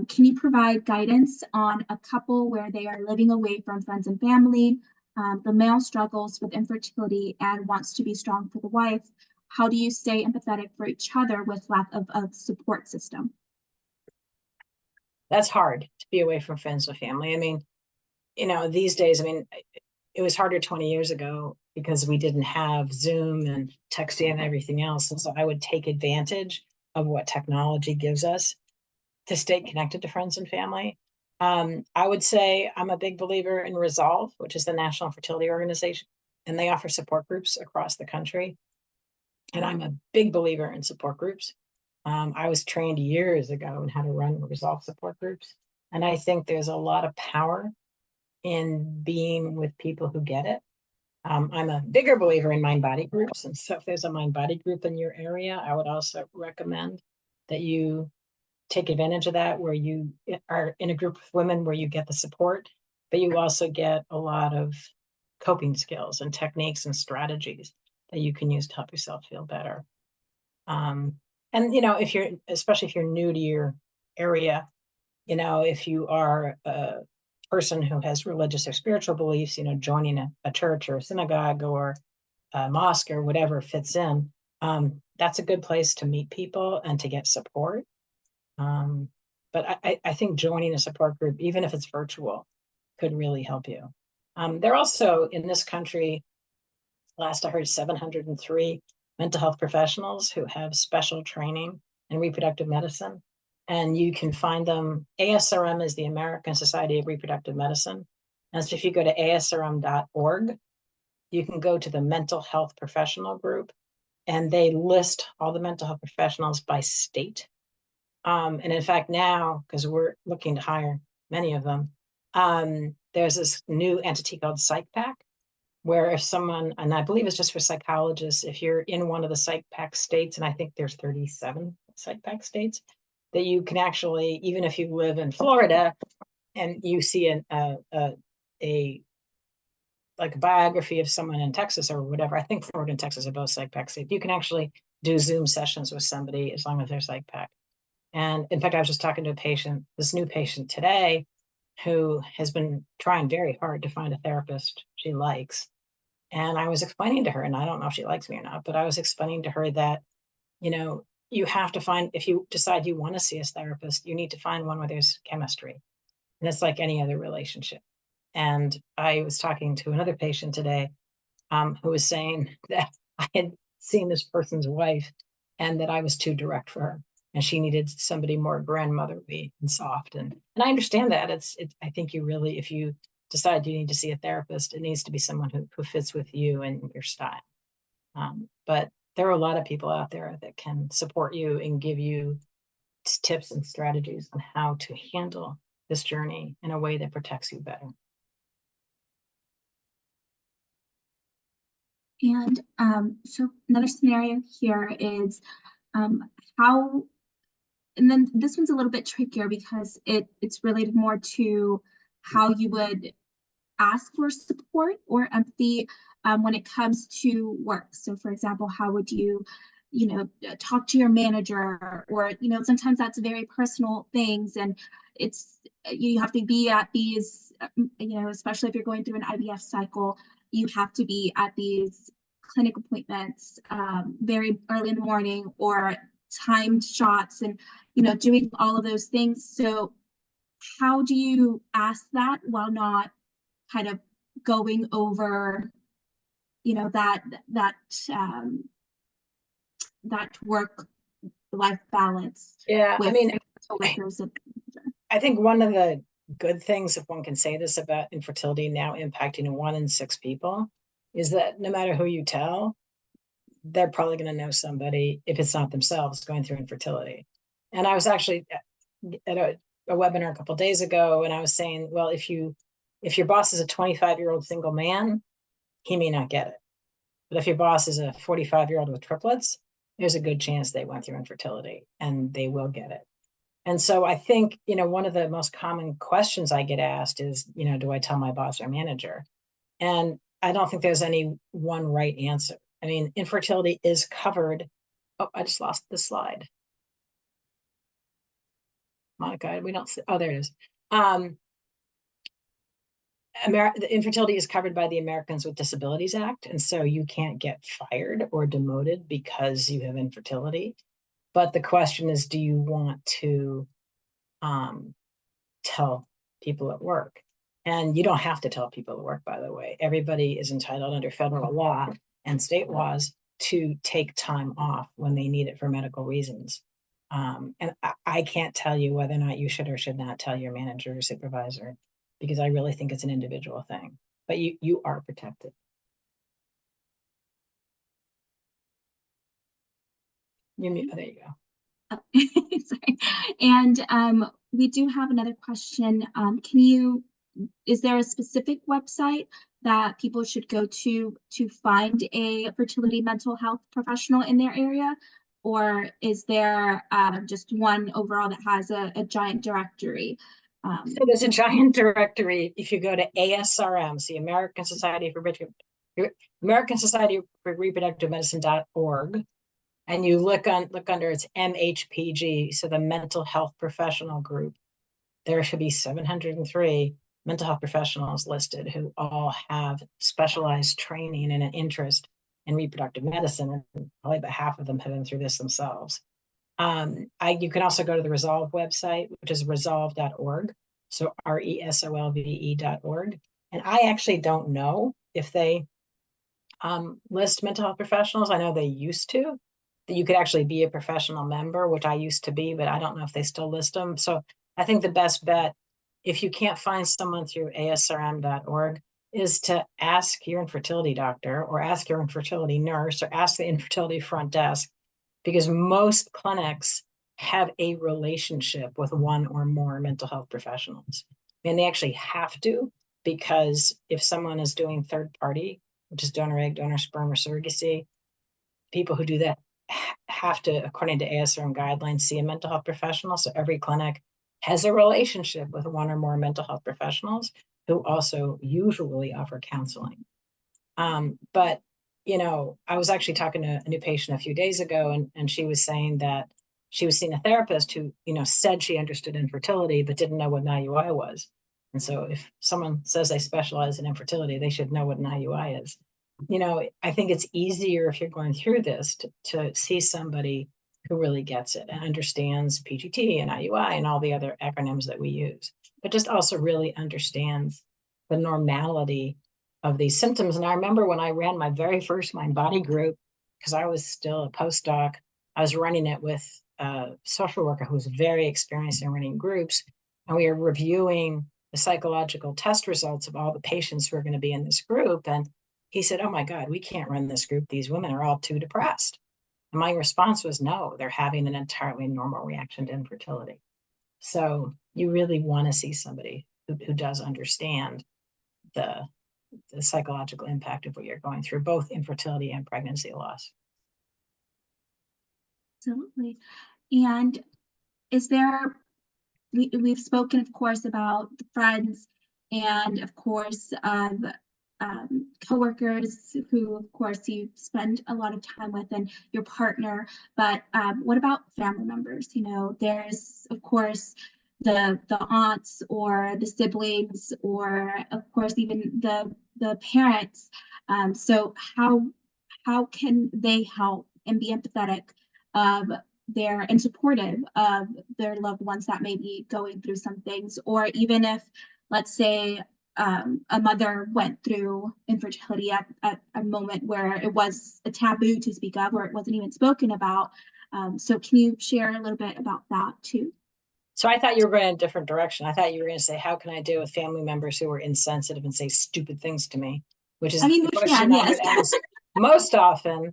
Can you provide guidance on a couple where they are living away from friends and family? The male struggles with infertility and wants to be strong for the wife. How do you stay empathetic for each other with lack of a support system? That's hard to be away from friends and family. I mean, you know, these days, I mean, it was harder 20 years ago because we didn't have Zoom and texting and everything else. And so I would take advantage of what technology gives us to stay connected to friends and family. I would say I'm a big believer in Resolve, which is the National Fertility Organization, and they offer support groups across the country. And I'm a big believer in support groups. I was trained years ago in how to run Resolve support groups. And I think there's a lot of power in being with people who get it. I'm a bigger believer in mind-body groups. And so if there's a mind-body group in your area, I would also recommend that you take advantage of that, where you are in a group of women where you get the support, but you also get a lot of coping skills and techniques and strategies that you can use to help yourself feel better. And, you know, especially if you're new to your area, you know, if you are a person who has religious or spiritual beliefs, you know, joining a church or a synagogue or a mosque or whatever fits in, that's a good place to meet people and to get support. But I think joining a support group, even if it's virtual, could really help you. There are also in this country, last I heard, 703 mental health professionals who have special training in reproductive medicine. And you can find them. ASRM is the American Society of Reproductive Medicine. And so if you go to asrm.org, you can go to the mental health professional group, and they list all the mental health professionals by state. And in fact, now, because we're looking to hire many of them, there's this new entity called PsychPack, where if someone, and I believe it's just for psychologists, if you're in one of the PsychPack states, and I think there's 37 PsychPack states, that you can actually, even if you live in Florida and you see like a biography of someone in Texas or whatever, I think Florida and Texas are both PsychPack states, you can actually do Zoom sessions with somebody as long as they're PsychPack. And in fact, I was just talking to a patient, this new patient today, who has been trying very hard to find a therapist she likes. And I was explaining to her, and I don't know if she likes me or not, but I was explaining to her that, you have to find, if you decide you want to see a therapist, you need to find one where there's chemistry. And it's like any other relationship. And I was talking to another patient today who was saying that I had seen this person's wife and that I was too direct for her. And she needed somebody more grandmotherly and soft. And I understand that. I think you really, if you decide you need to see a therapist, it needs to be someone who fits with you and your style. But there are a lot of people out there that can support you and give you tips and strategies on how to handle this journey in a way that protects you better. And so another scenario here is how, and then this one's a little bit trickier because it's related more to how you would ask for support or empathy when it comes to work. So for example, how would you talk to your manager, or sometimes that's very personal things, and it's you have to be at these especially if you're going through an IVF cycle, you have to be at these clinic appointments very early in the morning, or timed shots, and doing all of those things. So how do you ask that while not kind of going over that work life balance? Yeah, I mean, coworkers I think one of the good things, if one can say this, about infertility now impacting 1 in 6 people, is that no matter who you tell, they're probably going to know somebody, if it's not themselves, going through infertility. And I was actually at a webinar a couple of days ago, and I was saying, well, if your boss is a 25-year-old single man, he may not get it. But if your boss is a 45-year-old with triplets, there's a good chance they went through infertility and they will get it. And so I think, one of the most common questions I get asked is, do I tell my boss or manager? And I don't think there's any one right answer. I mean, infertility is covered. Oh, I just lost the slide. Monica, we don't see, oh, there it is. The infertility is covered by the Americans with Disabilities Act. And so you can't get fired or demoted because you have infertility. But the question is, do you want to tell people at work? And you don't have to tell people at work, by the way. Everybody is entitled under federal law and state laws to take time off when they need it for medical reasons. And I can't tell you whether or not you should or should not tell your manager or supervisor, because I really think it's an individual thing. But you are protected. There you go. Sorry. And we do have another question. Is there a specific website that people should go to find a fertility mental health professional in their area? Or is there just one overall that has a giant directory? So there's a giant directory. If you go to ASRM, the American Society for Reproductive Medicine.org, and you look under its MHPG, so the Mental Health Professional Group, there should be 703 mental health professionals listed who all have specialized training and an interest in reproductive medicine, and probably about half of them have been through this themselves. You can also go to the Resolve website, which is resolve.org, so resolve.org. And I actually don't know if they list mental health professionals. I know they used to, that you could actually be a professional member, which I used to be, but I don't know if they still list them. So I think the best bet, if you can't find someone through asrm.org, is to ask your infertility doctor or ask your infertility nurse or ask the infertility front desk, because most clinics have a relationship with one or more mental health professionals. And they actually have to, because if someone is doing third party, which is donor egg, donor sperm, or surrogacy, people who do that have to, according to ASRM guidelines, see a mental health professional. So every clinic has a relationship with one or more mental health professionals who also usually offer counseling. But, you know, I was actually talking to a new patient a few days ago, and she was saying that she was seeing a therapist who, you know, said she understood infertility, but didn't know what an IUI was. And so if someone says they specialize in infertility, they should know what an IUI is. You know, I think it's easier if you're going through this to see somebody who really gets it and understands PGT and IUI and all the other acronyms that we use, but just also really understands the normality of these symptoms. And I remember when I ran my very first Mind Body group, because I was still a postdoc, I was running it with a social worker who was very experienced in running groups. And we were reviewing the psychological test results of all the patients who are going to be in this group. And he said, "Oh my God, we can't run this group. These women are all too depressed." And my response was, no, they're having an entirely normal reaction to infertility. So you really want to see somebody who does understand the psychological impact of what you're going through, both infertility and pregnancy loss. Absolutely. And is there, we've spoken, of course, about the friends and, of course, coworkers who, of course, you spend a lot of time with, and your partner. But what about family members? You know, there's, of course, the aunts or the siblings, or of course even the parents. So how can they help and be empathetic of their and supportive of their loved ones that may be going through some things? Or even if, let's say, a mother went through infertility at a moment where it was a taboo to speak of, or it wasn't even spoken about. So can you share a little bit about that too? So I thought you were going in a different direction. I thought you were going to say, how can I deal with family members who are insensitive and say stupid things to me, which is I mean, the we question can, I yes. would ask most often.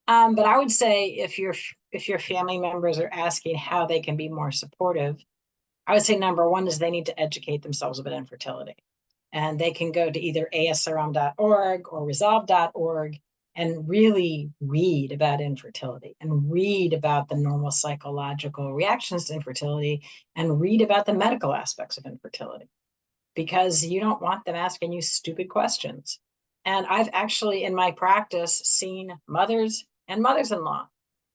But I would say if your family members are asking how they can be more supportive, I would say number one is they need to educate themselves about infertility. And they can go to either asrm.org or resolve.org and really read about infertility and read about the normal psychological reactions to infertility and read about the medical aspects of infertility, because you don't want them asking you stupid questions. And I've actually in my practice seen mothers and mothers-in-law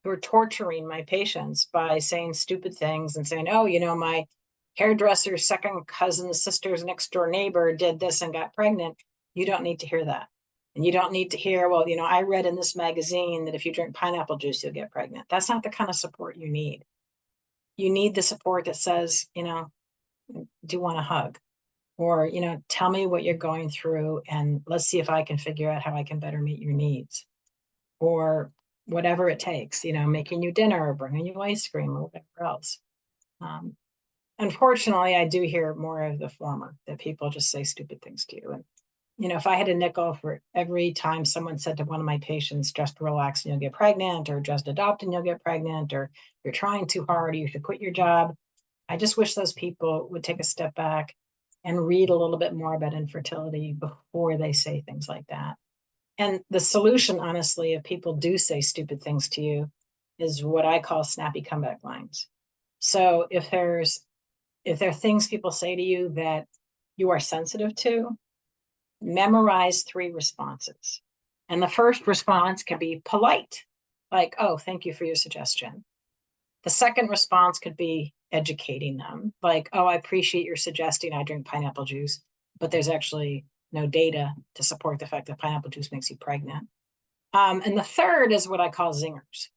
who are torturing my patients by saying stupid things and saying, "Oh, you know, my hairdresser's second cousin's sister's next door neighbor did this and got pregnant." You don't need to hear that. And you don't need to hear, "Well, you know, I read in this magazine that if you drink pineapple juice, you'll get pregnant." That's not the kind of support you need. You need the support that says, you know, "Do you want a hug?" Or, you know, "Tell me what you're going through and let's see if I can figure out how I can better meet your needs." Or whatever it takes, you know, making you dinner or bringing you ice cream or whatever else. Um, Unfortunately, I do hear more of the former, that people just say stupid things to you. And, you know, if I had a nickel for every time someone said to one of my patients, "Just relax and you'll get pregnant," or "Just adopt and you'll get pregnant," or "You're trying too hard, or you should quit your job," I just wish those people would take a step back and read a little bit more about infertility before they say things like that. And the solution, honestly, if people do say stupid things to you, is what I call snappy comeback lines. So if there are things people say to you that you are sensitive to, memorize 3 responses. And the first response can be polite, like, "Oh, thank you for your suggestion." The second response could be educating them, like, "Oh, I appreciate your suggesting I drink pineapple juice, but there's actually no data to support the fact that pineapple juice makes you pregnant." And the third is what I call zingers.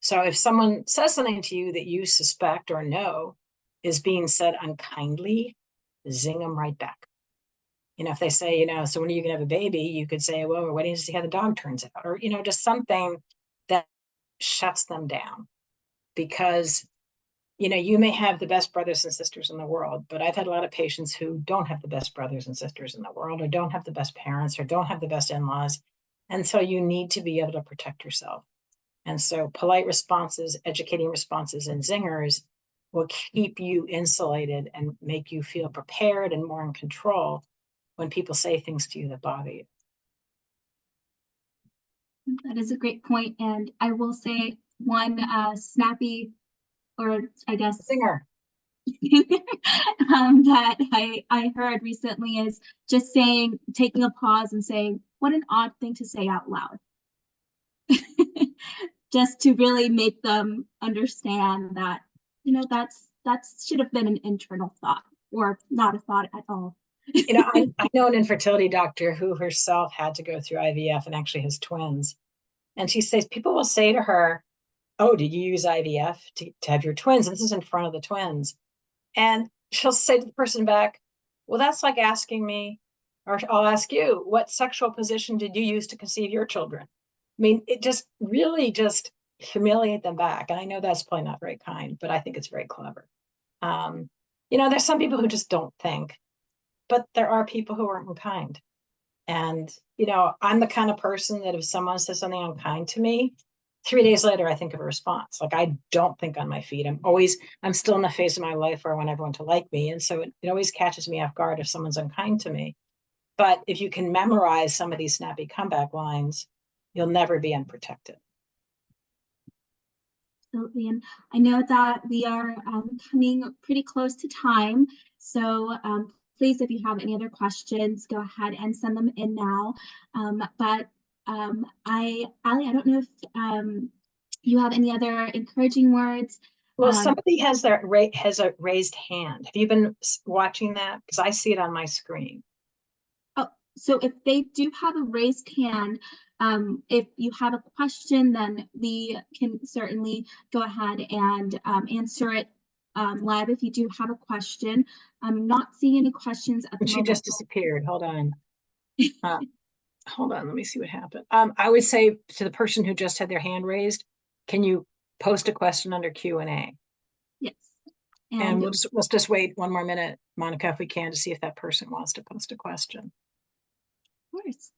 So if someone says something to you that you suspect or know is being said unkindly, zing them right back. if they say, so when are you gonna have a baby? You could say, well, we're waiting to see how the dog turns out, or, just something that shuts them down. Because, you may have the best brothers and sisters in the world, but I've had a lot of patients who don't have the best brothers and sisters in the world, or don't have the best parents, or don't have the best in-laws. And so you need to be able to protect yourself. And so polite responses, educating responses, and zingers will keep you insulated and make you feel prepared and more in control when people say things to you that bother you. That is a great point. And I will say one snappy, or I guess Zinger. that I heard recently is just taking a pause and saying, what an odd thing to say out loud. Just to really make them understand that, that should have been an internal thought, or not a thought at all. I know an infertility doctor who herself had to go through IVF and actually has twins. And she says, people will say to her, oh, did you use IVF to have your twins? And this is in front of the twins. And she'll say to the person back, well, that's like asking me, or I'll ask you, what sexual position did you use to conceive your children? I mean, it just really just humiliate them back. And I know that's probably not very kind, but I think it's very clever. There's some people who just don't think, but there are people who are unkind. And, I'm the kind of person that if someone says something unkind to me, 3 days later, I think of a response. Like, I don't think on my feet. I'm still in the phase of my life where I want everyone to like me. And so it always catches me off guard if someone's unkind to me. But if you can memorize some of these snappy comeback lines, you'll never be unprotected. Absolutely. And I know that we are coming pretty close to time. So please, if you have any other questions, go ahead and send them in now. Allie, I don't know if you have any other encouraging words. Well, somebody has a raised hand. Have you been watching that? Because I see it on my screen. Oh, so if they do have a raised hand, if you have a question, then we can certainly go ahead and answer it live if you do have a question. I'm not seeing any questions at the moment. She just disappeared. Hold on. Hold on. Let me see what happened. I would say to the person who just had their hand raised, can you post a question under Q&A? Yes. And we'll just wait one more minute, Monica, if we can, to see if that person wants to post a question. Of course.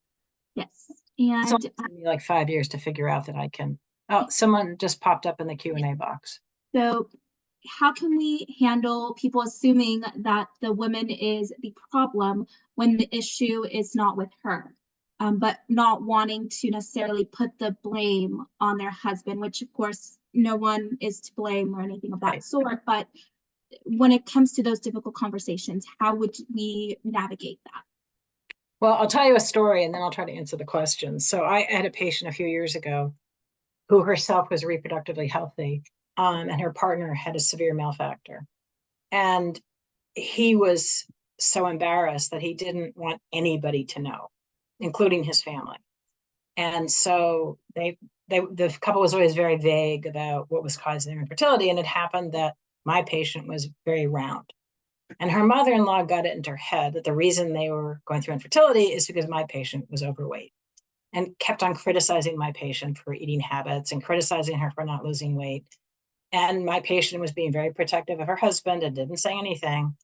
Yes. And it's taken me like 5 years to figure out that I can. Oh, someone just popped up in the Q&A box. So how can we handle people assuming that the woman is the problem when the issue is not with her, but not wanting to necessarily put the blame on their husband, which of course no one is to blame or anything of that sort. But when it comes to those difficult conversations, how would we navigate that? Well, I'll tell you a story and then I'll try to answer the question. So I had a patient a few years ago who herself was reproductively healthy, and her partner had a severe malfactor. And he was so embarrassed that he didn't want anybody to know, including his family. And so the couple was always very vague about what was causing their infertility. And it happened that my patient was very round. And her mother-in-law got it into her head that the reason they were going through infertility is because my patient was overweight, and kept on criticizing my patient for eating habits and criticizing her for not losing weight. And my patient was being very protective of her husband and didn't say anything.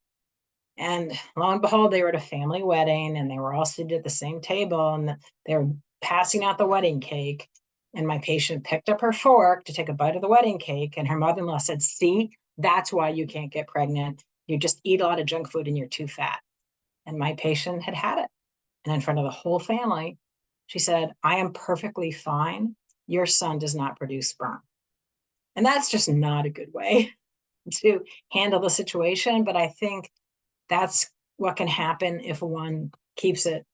And lo and behold, they were at a family wedding and they were all seated at the same table and they were passing out the wedding cake. And my patient picked up her fork to take a bite of the wedding cake. And her mother-in-law said, see, that's why you can't get pregnant. You just eat a lot of junk food and you're too fat. And my patient had it. And in front of the whole family, she said, I am perfectly fine. Your son does not produce sperm. And that's just not a good way to handle the situation. But I think that's what can happen if one keeps it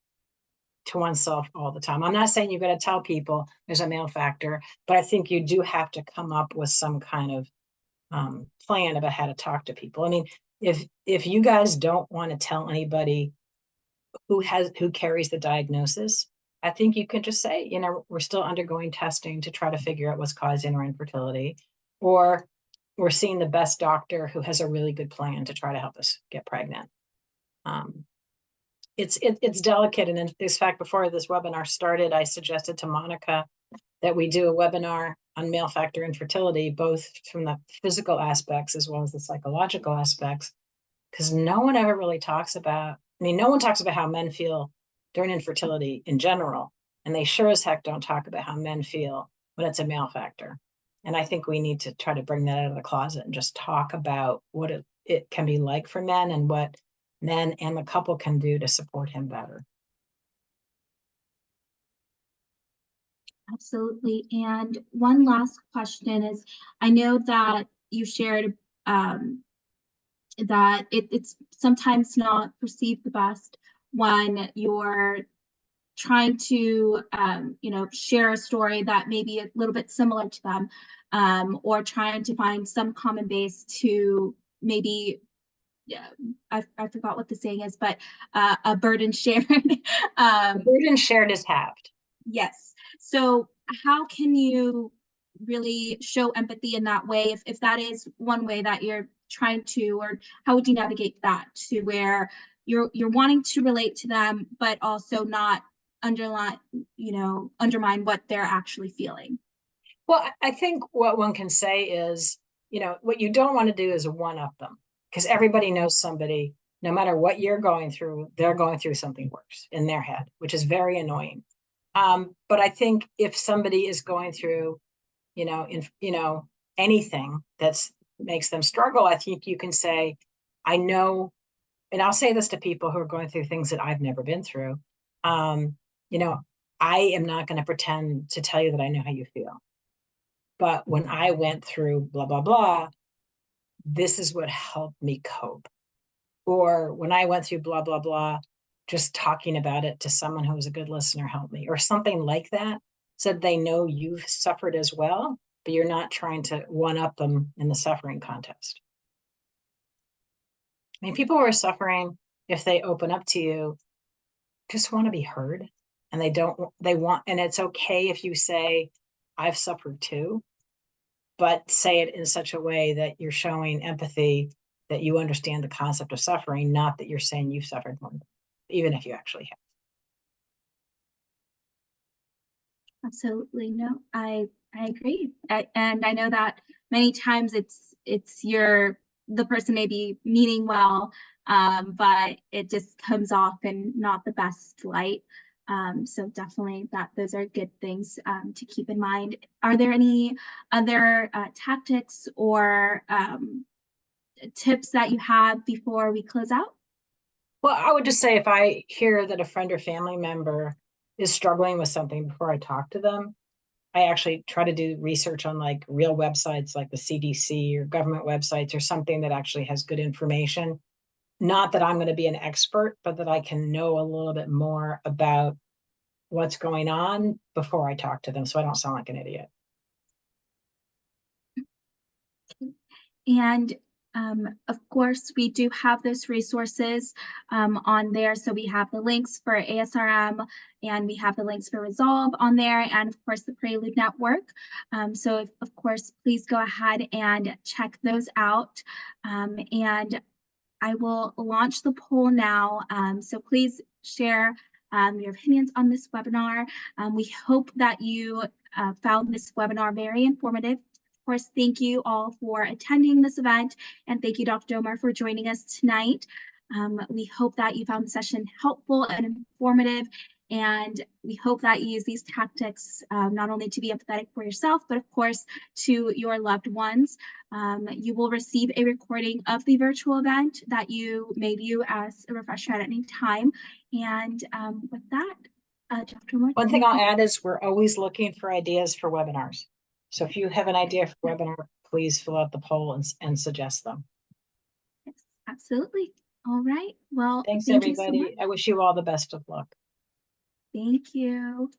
to oneself all the time. I'm not saying you've got to tell people there's a malfactor, but I think you do have to come up with some kind of plan about how to talk to people. I mean, if you guys don't want to tell anybody who carries the diagnosis, I think you could just say, we're still undergoing testing to try to figure out what's causing our infertility, or we're seeing the best doctor who has a really good plan to try to help us get pregnant. it's delicate. And in fact, before this webinar started, I suggested to Monica that we do a webinar on male factor infertility, both from the physical aspects as well as the psychological aspects, because no one ever really talks about, no one talks about how men feel during infertility in general, and they sure as heck don't talk about how men feel when it's a male factor. And I think we need to try to bring that out of the closet and just talk about what it can be like for men and what men and the couple can do to support him better. Absolutely. And one last question is, I know that you shared that it's sometimes not perceived the best when you're trying to share a story that may be a little bit similar to them, or trying to find some common base to maybe, yeah, I forgot what the saying is, but a burden shared. The burden shared is halved. Yes. So how can you really show empathy in that way, if that is one way that you're trying to, or how would you navigate that to where you're wanting to relate to them, but also not undermine what they're actually feeling? Well, I think what one can say is, what you don't want to do is one up them, because everybody knows somebody, no matter what you're going through, they're going through something worse in their head, which is very annoying. But I think if somebody is going through, anything that makes them struggle, I think you can say, I know, and I'll say this to people who are going through things that I've never been through. I am not going to pretend to tell you that I know how you feel. But when I went through blah, blah, blah, this is what helped me cope. Or when I went through blah, blah, blah, just talking about it to someone who was a good listener helped me, or something like that, so they know you've suffered as well, but you're not trying to one up them in the suffering contest. People who are suffering, if they open up to you, just want to be heard, and and it's okay if you say, I've suffered too, but say it in such a way that you're showing empathy, that you understand the concept of suffering, not that you're saying you've suffered more, even if you actually have. Absolutely. No, I agree. And I know that many times it's the person may be meaning well, but it just comes off in not the best light. So definitely those are good things to keep in mind. Are there any other tactics or tips that you have before we close out? Well, I would just say, if I hear that a friend or family member is struggling with something, before I talk to them, I actually try to do research on like real websites like the CDC or government websites, or something that actually has good information. Not that I'm going to be an expert, but that I can know a little bit more about what's going on before I talk to them, so I don't sound like an idiot. And of course, we do have those resources on there. So we have the links for ASRM, and we have the links for Resolve on there, and of course the Prelude Network. So of course, please go ahead and check those out. And I will launch the poll now. So please share your opinions on this webinar. We hope that you found this webinar very informative. Of course, thank you all for attending this event, and thank you, Dr. Domer, for joining us tonight. We hope that you found the session helpful and informative, and we hope that you use these tactics not only to be empathetic for yourself, but of course to your loved ones. You will receive a recording of the virtual event that you may view as a refresher at any time. And with that, Dr. Moore. One thing I'll add is we're always looking for ideas for webinars. So if you have an idea for a webinar, please fill out the poll and suggest them. Yes, absolutely. All right. Well, thanks thank everybody. You so much. I wish you all the best of luck. Thank you.